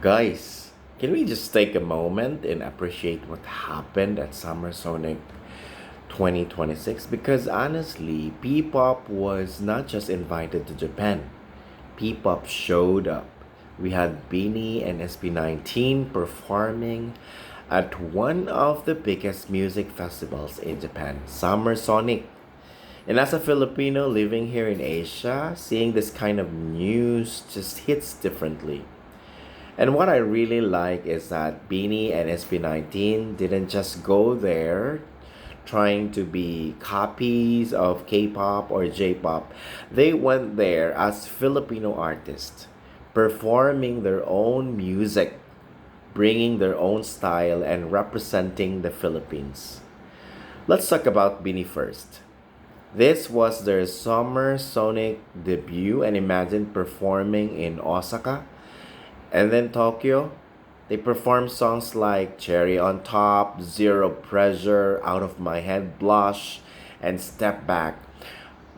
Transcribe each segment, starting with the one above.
Guys, can we just take a moment and appreciate what happened at Summer Sonic 2026? Because honestly, P-pop was not just invited to Japan. P-pop showed up. We had BINI and SB19 performing at one of the biggest music festivals in Japan, Summer Sonic. And as a Filipino living here in Asia, seeing this kind of news just hits differently. And what I really like is that Beanie and SB19 didn't just go there trying to be copies of K-pop or J-pop. They went there as Filipino artists, performing their own music, bringing their own style and representing the Philippines. Let's talk about Beanie first. This was their Summer Sonic debut, and imagine performing in Osaka and then Tokyo. They performed songs like Cherry on Top, Zero Pressure, Out of My Head, Blush, and Step Back.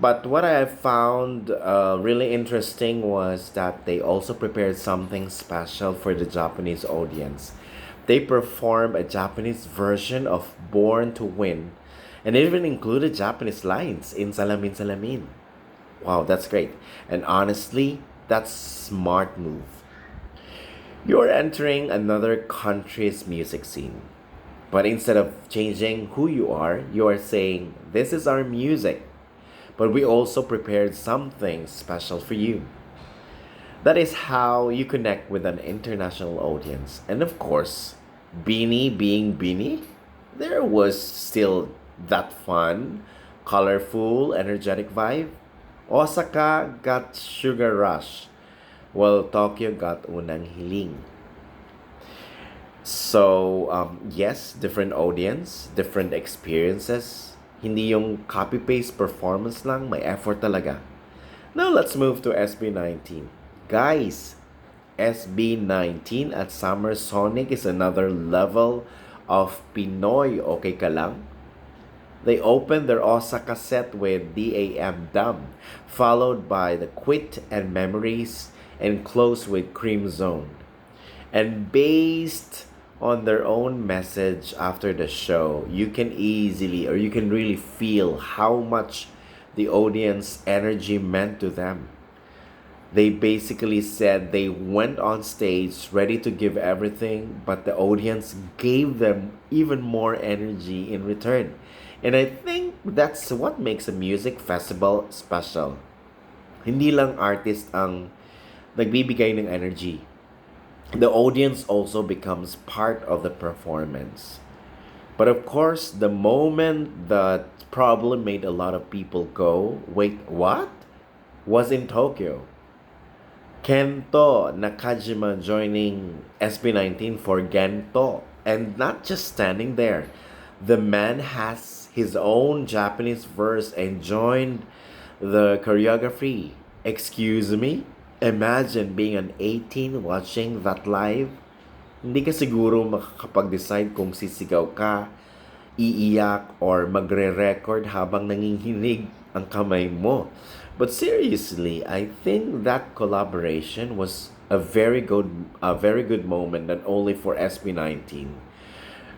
But what I found really interesting was that they also prepared something special for the Japanese audience. They performed a Japanese version of Born to Win and even included Japanese lines in Salamin Salamin. Wow, that's great. And honestly, that's smart move. You're entering another country's music scene. But instead of changing who you are saying, this is our music. But we also prepared something special for you. That is how you connect with an international audience. And of course, Beanie being Beanie, there was still that fun, colorful, energetic vibe. Osaka got Sugar Rush, while Tokyo got Unang Hiling. So, yes, different audience, different experiences. Hindi yung copy-paste performance lang, may effort talaga. Now, let's move to SB19. Guys, SB19 at Summer Sonic is another level of Pinoy okay ka lang. They opened their Osaka set with DAM Dum, followed by The Quit and Memories, and closed with Cream Zone. And based on their own message after the show, you can easily or you can really feel how much the audience energy meant to them. They basically said they went on stage ready to give everything, but the audience gave them even more energy in return. And I think that's what makes a music festival special. Hindi lang artist ang nagbibigay ng energy. The audience also becomes part of the performance. But of course, the moment that probably made a lot of people go, wait, what? Was in Tokyo. Kento Nakajima joining SB19 for Gento. And not just standing there. The man has his own Japanese verse and joined the choreography. Excuse me? Imagine being an 18 watching that live. Hindi ka siguro makakapag-decide kung sisigaw ka, iiyak, or magre-record habang nanginginig ang kamay mo. But seriously, I think that collaboration was a very good moment not only for SB19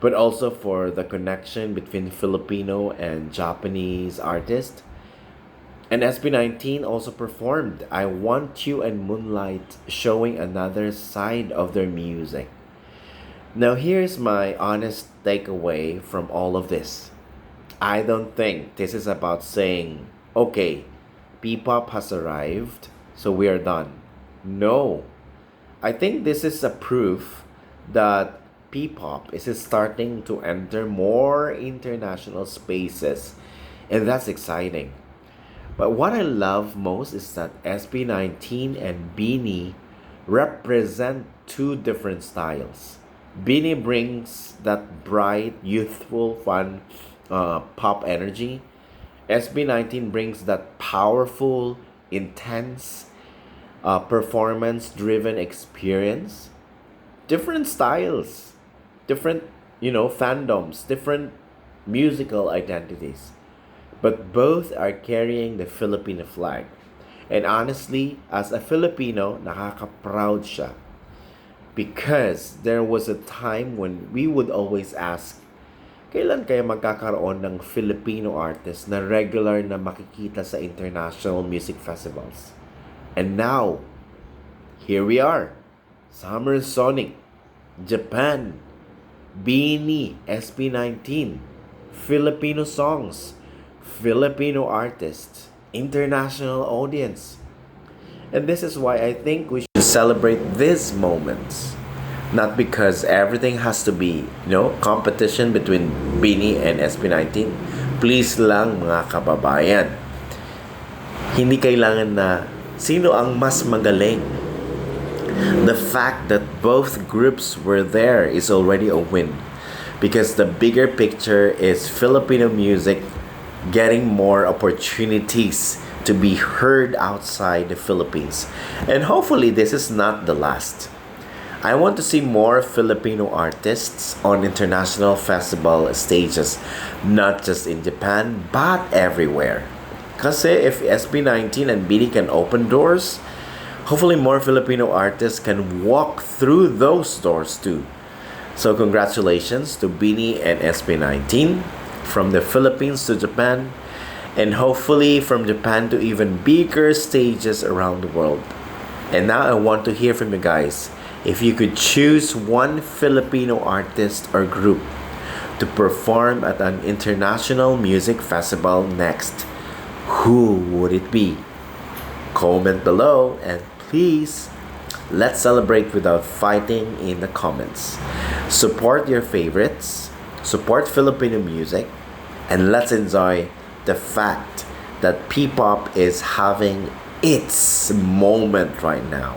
but also for the connection between Filipino and Japanese artists. And SB19 also performed I Want You and Moonlight, showing another side of their music. Now, here's my honest takeaway from all of this. I don't think this is about saying, okay, P-pop has arrived, so we are done. No. I think this is a proof that P-pop is starting to enter more international spaces, and that's exciting. But what I love most is that SB19 and BINI represent two different styles. BINI brings that bright, youthful, fun pop energy. SB19 brings that powerful, intense, performance driven experience. Different styles, different, fandoms, different musical identities. But both are carrying the Filipino flag. And honestly, as a Filipino, nakaka-proud siya. Because there was a time when we would always ask, kailan kaya magkakaroon ng Filipino artist na regular na makikita sa international music festivals? And now, here we are. Summer Sonic, Japan, BINI, SB19, Filipino songs, Filipino artists, international audience. And this is why I think we should celebrate these moments. Not because everything has to be, competition between BINI and SB19. Please lang mga kababayan. Hindi kailangan na sino ang mas magaling. The fact that both groups were there is already a win. Because the bigger picture is Filipino music getting more opportunities to be heard outside the Philippines. And hopefully this is not the last. I want to see more Filipino artists on international festival stages, not just in Japan, but everywhere. Kasi if SB19 and BINI can open doors, hopefully more Filipino artists can walk through those doors too. So congratulations to BINI and SB19, from the Philippines to Japan, and hopefully from Japan to even bigger stages around the world. And now I want to hear from you guys. If you could choose one Filipino artist or group to perform at an international music festival next, who would it be? Comment below, and please, let's celebrate without fighting in the comments. Support your favorites, support Filipino music, and let's enjoy the fact that P-pop is having its moment right now.